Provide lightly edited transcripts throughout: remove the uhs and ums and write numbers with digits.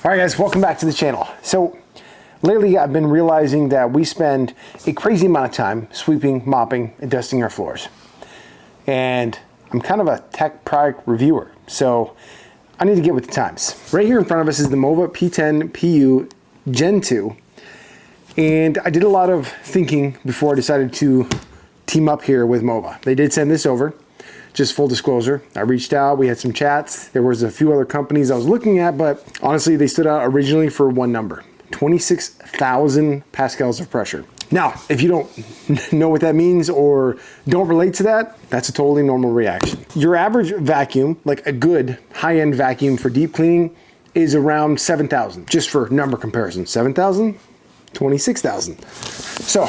All right guys, welcome back to the channel. So lately I've been realizing that we spend a crazy amount of time sweeping, mopping, and dusting our floors. And I'm kind of a tech product reviewer, so I need to get with the times. Right here in front of us is the Mova P10 PU Gen 2. And I did a lot of thinking before I decided to team up here with Mova. They did send this over. Just full disclosure, I reached out, we had some chats. There was a few other companies I was looking at, but honestly, they stood out originally for one number, 26,000 pascals of pressure. Now, if you don't know what that means or don't relate to that, that's a totally normal reaction. Your average vacuum, like a good high-end vacuum for deep cleaning, is around 7,000, just for number comparison. 7,000, 26,000. So,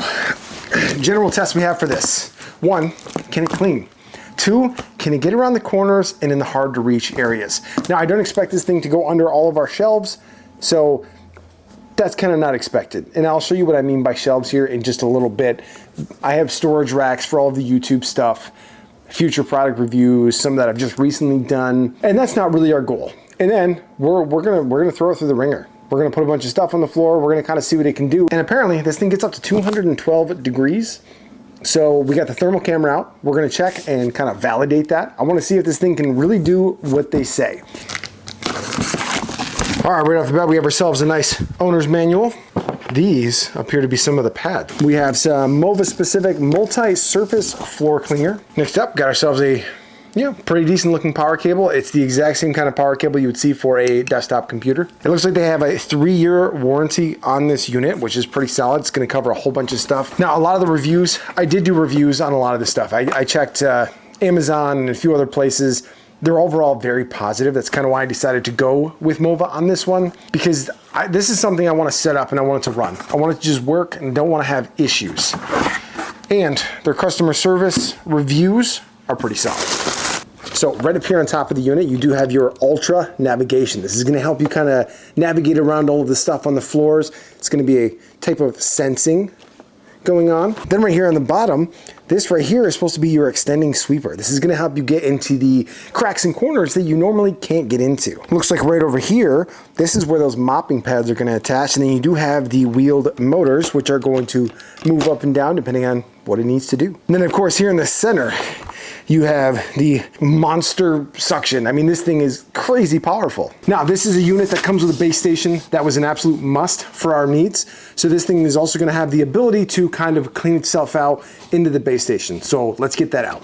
general test we have for this. 1, can it clean? 2, can it get around the corners and in the hard to reach areas? Now, I don't expect this thing to go under all of our shelves, so that's kind of not expected. And I'll show you what I mean by shelves here in just a little bit. I have storage racks for all of the YouTube stuff, future product reviews, some that I've just recently done, and that's not really our goal. And then we're gonna throw it through the ringer. We're gonna put a bunch of stuff on the floor. We're gonna kind of see what it can do. And apparently this thing gets up to 212 degrees. So we got the thermal camera out. We're gonna check and kind of validate that. I wanna see if this thing can really do what they say. All right, right off the bat, we have ourselves a nice owner's manual. These appear to be some of the pads. We have some Mova specific multi-surface floor cleaner. Next up, got ourselves a pretty decent looking power cable. It's the exact same kind of power cable you would see for a desktop computer. It looks like they have a 3-year warranty on this unit, which is pretty solid. It's gonna cover a whole bunch of stuff. Now, a lot of the reviews, I did do reviews on a lot of this stuff. I checked Amazon and a few other places. They're overall very positive. That's kind of why I decided to go with Mova on this one, because this is something I want to set up and I want it to run. I want it to just work and don't want to have issues. And their customer service reviews are pretty solid. So right up here on top of the unit, you do have your Ultra navigation. This is going to help you kind of navigate around all of the stuff on the floors. It's going to be a type of sensing going on. Then right here on the bottom, this right here is supposed to be your extending sweeper. This is going to help you get into the cracks and corners that you normally can't get into. Looks like right over here, this is where those mopping pads are going to attach, and then you do have the wheeled motors, which are going to move up and down depending on what it needs to do. And then of course here in the center, you have the monster suction. I mean, this thing is crazy powerful. Now, this is a unit that comes with a base station. That was an absolute must for our needs. So this thing is also gonna have the ability to kind of clean itself out into the base station. So let's get that out.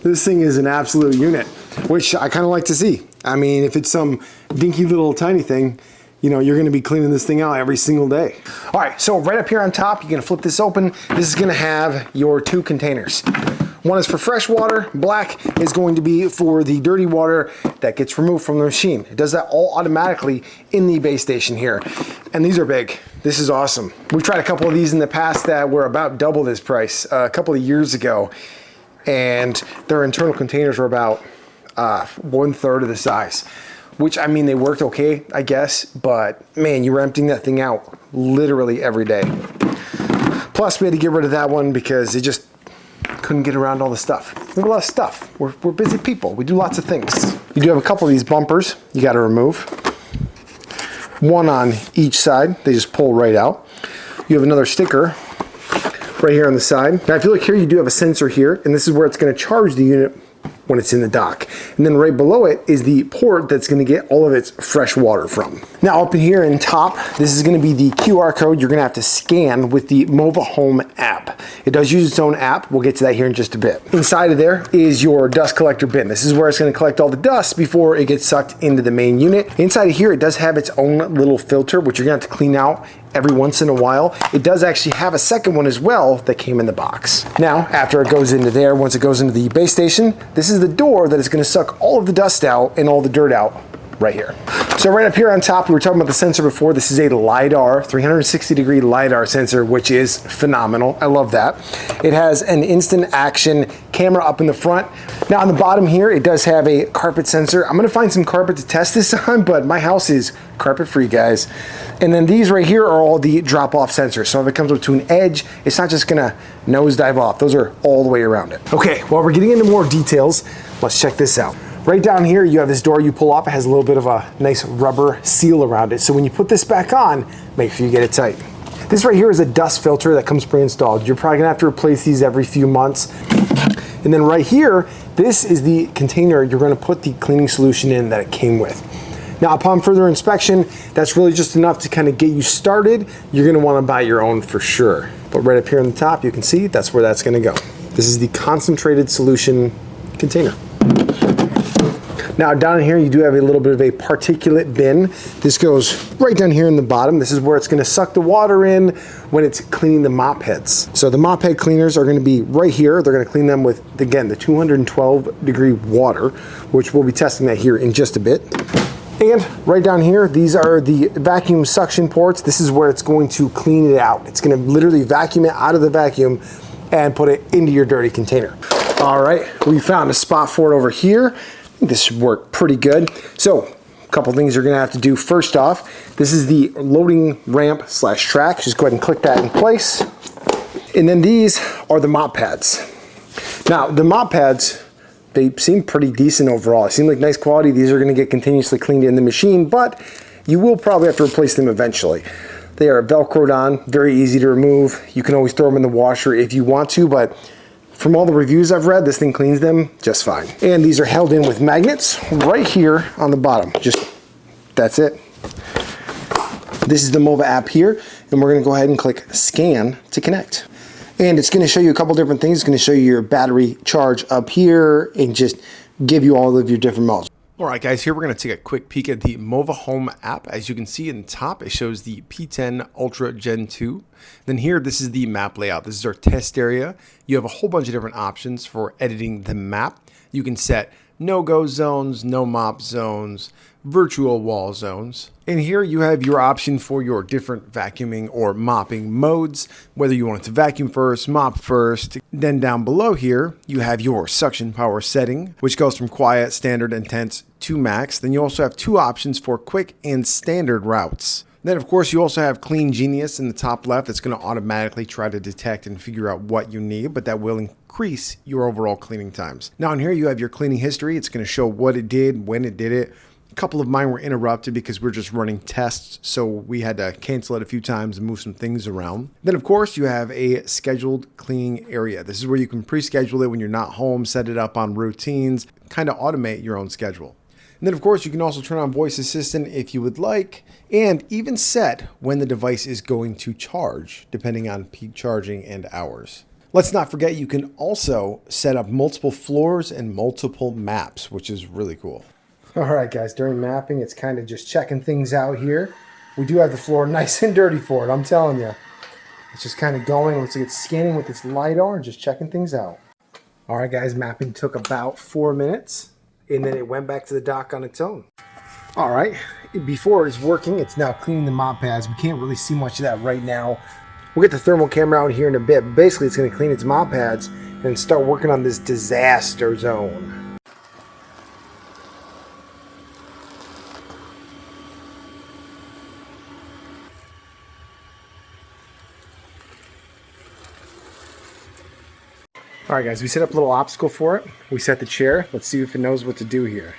This thing is an absolute unit, which I kind of like to see. I mean, if it's some dinky little tiny thing, you know, you're gonna be cleaning this thing out every single day. All right, so right up here on top, you're gonna flip this open. This is gonna have your 2 containers. One is for fresh water, black is going to be for the dirty water that gets removed from the machine. It does that all automatically in the base station here. And these are big. This is awesome. We've tried a couple of these in the past that were about double this price a couple of years ago. And their internal containers were about 1/3 of the size. Which, I mean, they worked okay, I guess, but man, you were emptying that thing out literally every day. Plus, we had to get rid of that one because it just couldn't get around all the stuff. We have a lot of stuff. We're busy people. We do lots of things. You do have a couple of these bumpers you got to remove. One on each side. They just pull right out. You have another sticker right here on the side. Now, if you look here, you do have a sensor here, and this is where it's going to charge the unit when it's in the dock. And then right below it is the port that's gonna get all of its fresh water from. Now up in here in top, this is gonna be the QR code you're gonna have to scan with the Mova Home app. It does use its own app. We'll get to that here in just a bit. Inside of there is your dust collector bin. This is where it's gonna collect all the dust before it gets sucked into the main unit. Inside of here, it does have its own little filter, which you're gonna have to clean out every once in a while. It does actually have a second one as well that came in the box. Now, after it goes into there, once it goes into the base station, this is the door that is gonna suck all of the dust out and all the dirt out right here. So right up here on top, we were talking about the sensor before. This is a LiDAR, 360-degree LiDAR sensor, which is phenomenal. I love that. It has an instant action camera up in the front. Now on the bottom here, it does have a carpet sensor. I'm gonna find some carpet to test this on, but my house is carpet free, guys. And then these right here are all the drop-off sensors. So if it comes up to an edge, it's not just gonna nosedive off. Those are all the way around it. Okay, while we're getting into more details, Let's check this out. Right down here, you have this door you pull off. It has a little bit of a nice rubber seal around it. So when you put this back on, make sure you get it tight. This right here is a dust filter that comes pre-installed. You're probably gonna have to replace these every few months. And then right here, this is the container you're gonna put the cleaning solution in that it came with. Now, upon further inspection, that's really just enough to kind of get you started. You're gonna wanna buy your own for sure. But right up here on the top, you can see that's where that's gonna go. This is the concentrated solution container. Now down here, you do have a little bit of a particulate bin. This goes right down here in the bottom. This is where it's gonna suck the water in when it's cleaning the mop heads. So the mop head cleaners are gonna be right here. They're gonna clean them with, again, the 212-degree water, which we'll be testing that here in just a bit. And right down here, these are the vacuum suction ports. This is where it's going to clean it out. It's gonna literally vacuum it out of the vacuum and put it into your dirty container. All right, we found a spot for it over here. This should work pretty good. So, a couple things you're gonna have to do. First off, this is the loading ramp / track. Just go ahead and click that in place. And then these are the mop pads. Now, the mop pads, they seem pretty decent overall. They seem like nice quality. These are gonna get continuously cleaned in the machine, but you will probably have to replace them eventually. They are Velcroed on, very easy to remove. You can always throw them in the washer if you want to, but from all the reviews I've read, this thing cleans them just fine. And these are held in with magnets right here on the bottom. That's it. This is the Mova app here, and we're gonna go ahead and click scan to connect. And it's gonna show you a couple different things. It's gonna show you your battery charge up here and just give you all of your different modes. All right, guys, here we're going to take a quick peek at the Mova Home app. As you can see in the top, it shows the P10 Ultra Gen 2. Then here, this is the map layout. This is our test area. You have a whole bunch of different options for editing the map. You can set no-go zones, no mop zones, virtual wall zones. And here you have your option for your different vacuuming or mopping modes, whether you want it to vacuum first, mop first. Then down below here, you have your suction power setting, which goes from quiet, standard, intense to max. Then you also have two options for quick and standard routes. Then, of course, you also have Clean Genius in the top left. That's going to automatically try to detect and figure out what you need, but that will increase your overall cleaning times. Now, in here, you have your cleaning history. It's going to show what it did, when it did it. A couple of mine were interrupted because we're just running tests, so we had to cancel it a few times and move some things around. Then, of course, you have a scheduled cleaning area. This is where you can pre-schedule it when you're not home, set it up on routines, kind of automate your own schedule. And then, of course, you can also turn on voice assistant if you would like, and even set when the device is going to charge, depending on peak charging and hours. Let's not forget, you can also set up multiple floors and multiple maps, which is really cool. All right, guys, during mapping, it's kind of just checking things out here. We do have the floor nice and dirty for it, I'm telling you. It's just kind of going, looks like it's scanning with its LiDAR and just checking things out. All right, guys, mapping took about 4 minutes, and then it went back to the dock on its own. All right, before it's working, it's now cleaning the mop pads. We can't really see much of that right now. We'll get the thermal camera out here in a bit. Basically, it's going to clean its mop pads and start working on this disaster zone. All right, guys, we set up a little obstacle for it. We set the chair. Let's see if it knows what to do here.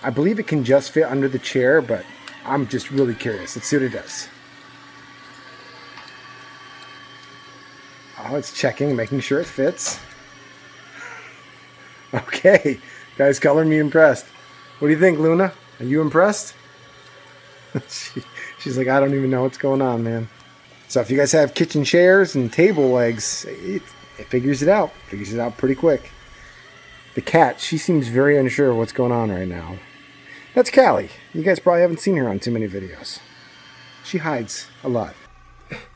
I believe it can just fit under the chair, but I'm just really curious. Let's see what it does. Oh, it's checking, making sure it fits. Okay, guys, color me impressed. What do you think, Luna? Are you impressed? She's like, I don't even know what's going on, man. So if you guys have kitchen chairs and table legs, it figures it out. Figures it out pretty quick. The cat, she seems very unsure of what's going on right now. That's Callie. You guys probably haven't seen her on too many videos. She hides a lot.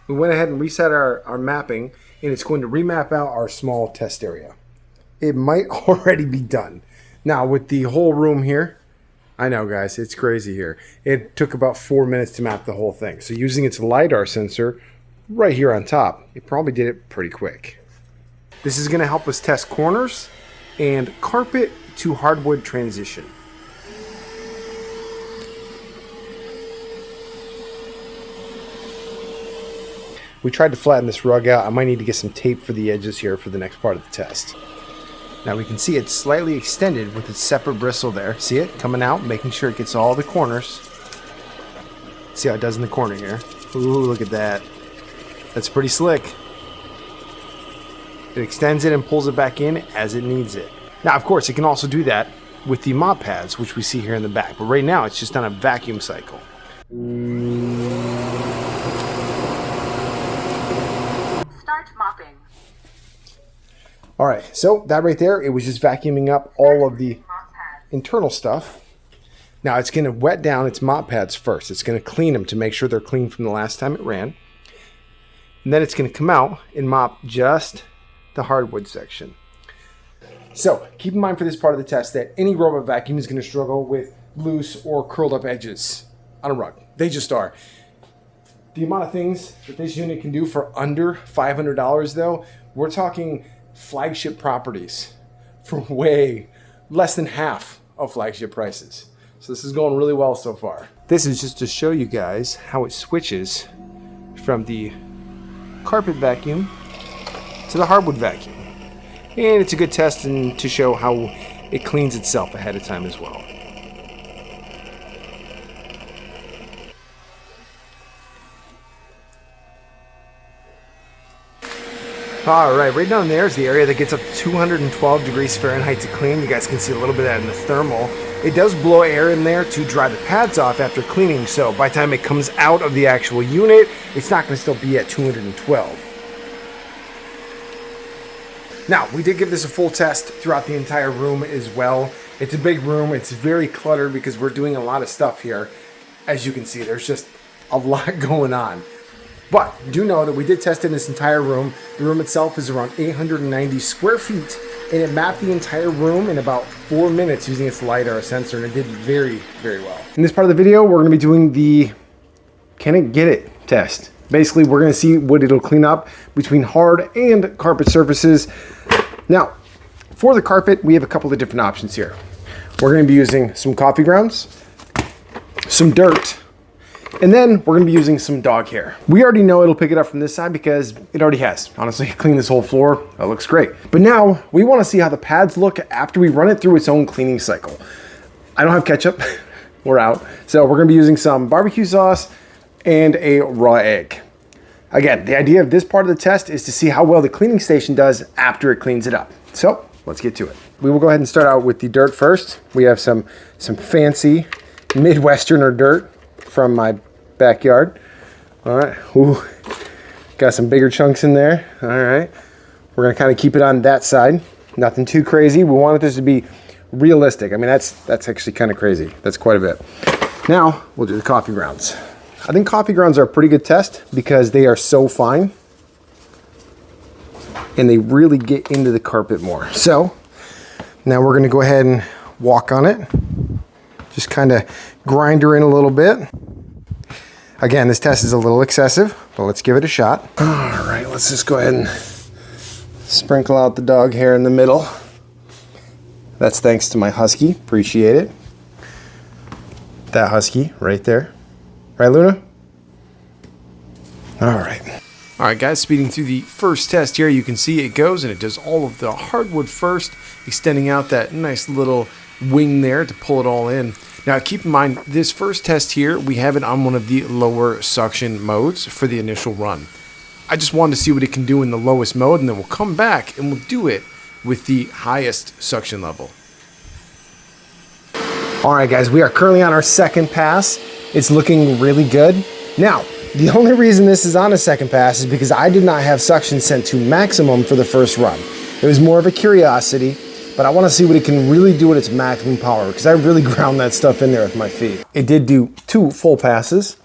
We went ahead and reset our mapping, and it's going to remap out our small test area. It might already be done. Now, with the whole room here, I know, guys, it's crazy here. It took about 4 minutes to map the whole thing. So using its LiDAR sensor right here on top, it probably did it pretty quick. This is going to help us test corners and carpet to hardwood transition. We tried to flatten this rug out. I might need to get some tape for the edges here for the next part of the test. Now we can see it's slightly extended with its separate bristle there. See it coming out, making sure it gets all the corners. See how it does in the corner here. Ooh, look at that. That's pretty slick. It extends it and pulls it back in as it needs it. Now, of course, it can also do that with the mop pads, which we see here in the back. But right now, it's just on a vacuum cycle. Start mopping. All right, so that right there, it was just vacuuming up all of the internal stuff. Now it's going to wet down its mop pads first. It's going to clean them to make sure they're clean from the last time it ran. And then it's going to come out and mop just the hardwood section. So keep in mind for this part of the test that any robot vacuum is going to struggle with loose or curled up edges on a rug. They just are. The amount of things that this unit can do for under $500 though, we're talking flagship properties for way less than half of flagship prices. So this is going really well so far. This is just to show you guys how it switches from the carpet vacuum to the hardwood vacuum. And it's a good test and to show how it cleans itself ahead of time as well. All right, right down there is the area that gets up to 212 degrees Fahrenheit to clean. You guys can see a little bit of that in the thermal. It does blow air in there to dry the pads off after cleaning, so by the time it comes out of the actual unit, it's not going to still be at 212. Now, we did give this a full test throughout the entire room as well. It's a big room. It's very cluttered because we're doing a lot of stuff here. As you can see, there's just a lot going on. But do know that we did test in this entire room. The room itself is around 890 square feet, and it mapped the entire room in about 4 minutes using its LiDAR sensor, and it did very, very well. In this part of the video, we're going to be doing the can it get it test. Basically, we're going to see what it'll clean up between hard and carpet surfaces. Now, for the carpet, we have a couple of different options here. We're going to be using some coffee grounds, some dirt, and then we're going to be using some dog hair. We already know it'll pick it up from this side because it already has. Honestly, clean this whole floor. That looks great. But now we want to see how the pads look after we run it through its own cleaning cycle. I don't have ketchup. We're out. So we're going to be using some barbecue sauce and a raw egg. Again, the idea of this part of the test is to see how well the cleaning station does after it cleans it up. So let's get to it. We will go ahead and start out with the dirt first. We have some fancy Midwesterner dirt from my backyard. All right. Ooh, got some bigger chunks in there. All right. We're going to kind of keep it on that side. Nothing too crazy. We wanted this to be realistic. I mean, that's actually kind of crazy. That's quite a bit. Now we'll do the coffee grounds. I think coffee grounds are a pretty good test because they are so fine and they really get into the carpet more. So now we're going to go ahead and walk on it. Just kind of grind her in a little bit. Again, this test is a little excessive, but let's give it a shot. All right, let's just go ahead and sprinkle out the dog hair in the middle. That's thanks to my husky. Appreciate it. That husky right there. Right, Luna? All right. All right, guys, speeding through the first test here, you can see it goes and it does all of the hardwood first, extending out that nice little wing there to pull it all in. Now, keep in mind, this first test here, we have it on one of the lower suction modes for the initial run. I just wanted to see what it can do in the lowest mode, and then we'll come back and we'll do it with the highest suction level. All right, guys, we are currently on our second pass. It's looking really good. Now, the only reason this is on a second pass is because I did not have suction set to maximum for the first run. It was more of a curiosity, but I want to see what it can really do at its maximum power because I really ground that stuff in there with my feet. It did do 2 full passes.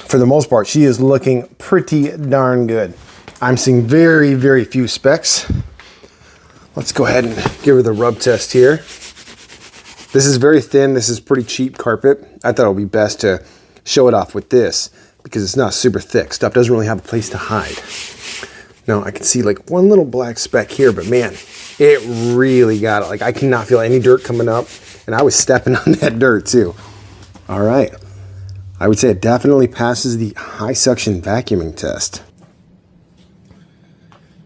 For the most part, she is looking pretty darn good. I'm seeing very, very few specks. Let's go ahead and give her the rub test here. This is very thin. This is pretty cheap carpet. I thought it would be best to show it off with this because it's not super thick. Stuff doesn't really have a place to hide. Now I can see like one little black speck here, but man, it really got it. Like I cannot feel any dirt coming up, and I was stepping on that dirt too. All right. I would say it definitely passes the high suction vacuuming test.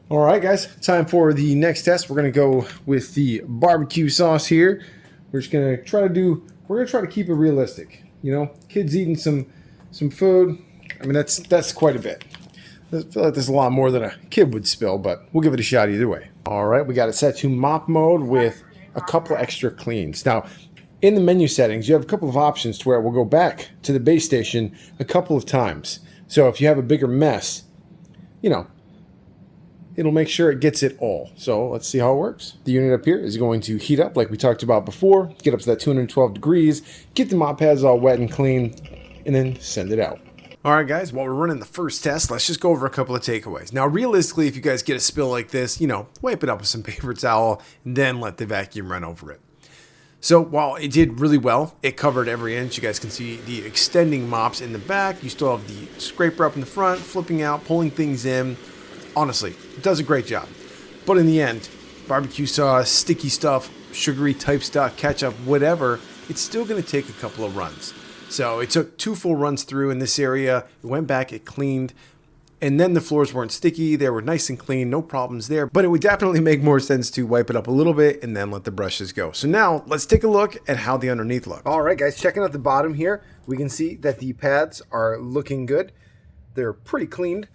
All right, guys, time for the next test. We're gonna go with the barbecue sauce here. We're just gonna try to keep it realistic. You know, kids eating some food. I mean, that's quite a bit. I feel like there's a lot more than a kid would spill, but we'll give it a shot either way. All right, we got it set to mop mode with a couple extra cleans. Now, in the menu settings, you have a couple of options to where we'll go back to the base station a couple of times. So if you have a bigger mess, you know, it'll make sure it gets it all. So let's see how it works. The unit up here is going to heat up like we talked about before, get up to that 212 degrees, get the mop pads all wet and clean, and then send it out. All right, guys, while we're running the first test, let's just go over a couple of takeaways. Now, realistically, if you guys get a spill like this, you know, wipe it up with some paper towel and then let the vacuum run over it. So while it did really well, it covered every inch. You guys can see the extending mops in the back. You still have the scraper up in the front, flipping out, pulling things in. Honestly, it does a great job. But in the end, barbecue sauce, sticky stuff, sugary type stuff, ketchup, whatever, it's still going to take a couple of runs. So it took 2 full runs through in this area. It went back, it cleaned, and then the floors weren't sticky. They were nice and clean, no problems there. But it would definitely make more sense to wipe it up a little bit and then let the brushes go. So now let's take a look at how the underneath look. All right, guys, checking out the bottom here, we can see that the pads are looking good. They're pretty cleaned,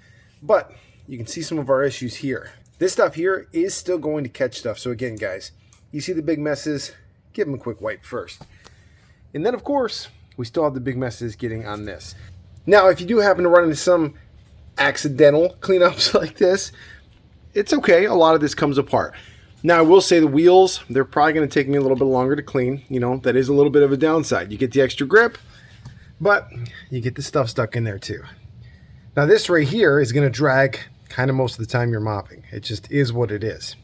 but you can see some of our issues here. This stuff here is still going to catch stuff. So again, guys, you see the big messes, give them a quick wipe first. And then, of course, we still have the big messes getting on this. Now, if you do happen to run into some accidental cleanups like this, it's okay. A lot of this comes apart. Now, I will say the wheels, they're probably going to take me a little bit longer to clean. You know, that is a little bit of a downside. You get the extra grip, but you get the stuff stuck in there too. Now, this right here is going to drag kind of most of the time you're mopping. It just is what it is.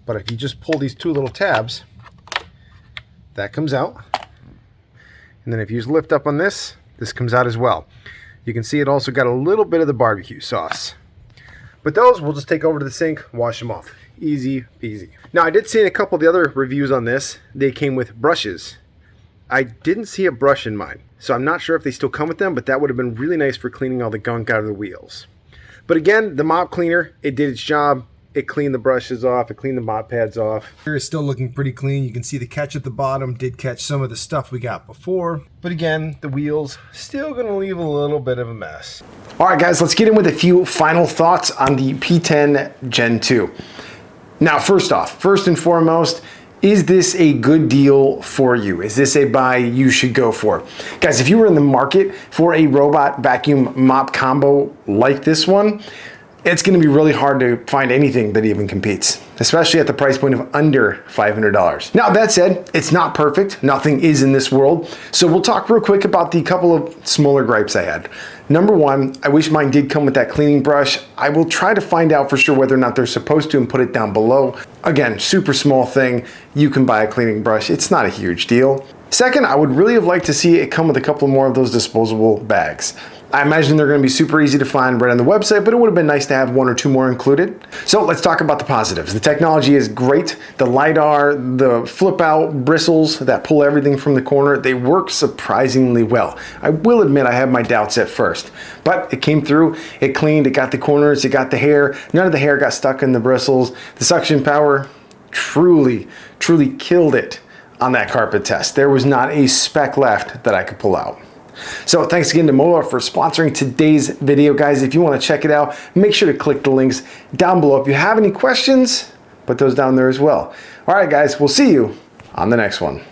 But if you just pull these 2 little tabs, that comes out. And then if you just lift up on this, this comes out as well. You can see it also got a little bit of the barbecue sauce. But those we'll just take over to the sink, wash them off. Easy peasy. Now, I did see in a couple of the other reviews on this, they came with brushes. I didn't see a brush in mine, so I'm not sure if they still come with them, but that would have been really nice for cleaning all the gunk out of the wheels. But again, the mop cleaner, it did its job. It cleaned the brushes off, it cleaned the mop pads off. Here is still looking pretty clean. You can see the catch at the bottom did catch some of the stuff we got before. But again, the wheels still gonna leave a little bit of a mess. All right, guys, let's get in with a few final thoughts on the P10 Gen 2. Now, first and foremost, is this a good deal for you? Is this a buy you should go for? Guys, if you were in the market for a robot vacuum mop combo like this one, it's going to be really hard to find anything that even competes, especially at the price point of under $500. Now, that said, it's not perfect. Nothing is in this world. So we'll talk real quick about the couple of smaller gripes I had. Number one, I wish mine did come with that cleaning brush. I will try to find out for sure whether or not they're supposed to and put it down below. Again, super small thing. You can buy a cleaning brush. It's not a huge deal. Second, I would really have liked to see it come with a couple more of those disposable bags. I imagine they're going to be super easy to find right on the website, but it would have been nice to have 1 or 2 more included. So let's talk about the positives. The technology is great. The LiDAR, the flip out bristles that pull everything from the corner, they work surprisingly well. I will admit I had my doubts at first, but it came through, it cleaned, it got the corners, it got the hair. None of the hair got stuck in the bristles. The suction power truly killed it on that carpet test. There was not a speck left that I could pull out. So thanks again to Mova for sponsoring today's video, guys. If you want to check it out, make sure to click the links down below. If you have any questions, put those down there as well. All right, guys, we'll see you on the next one.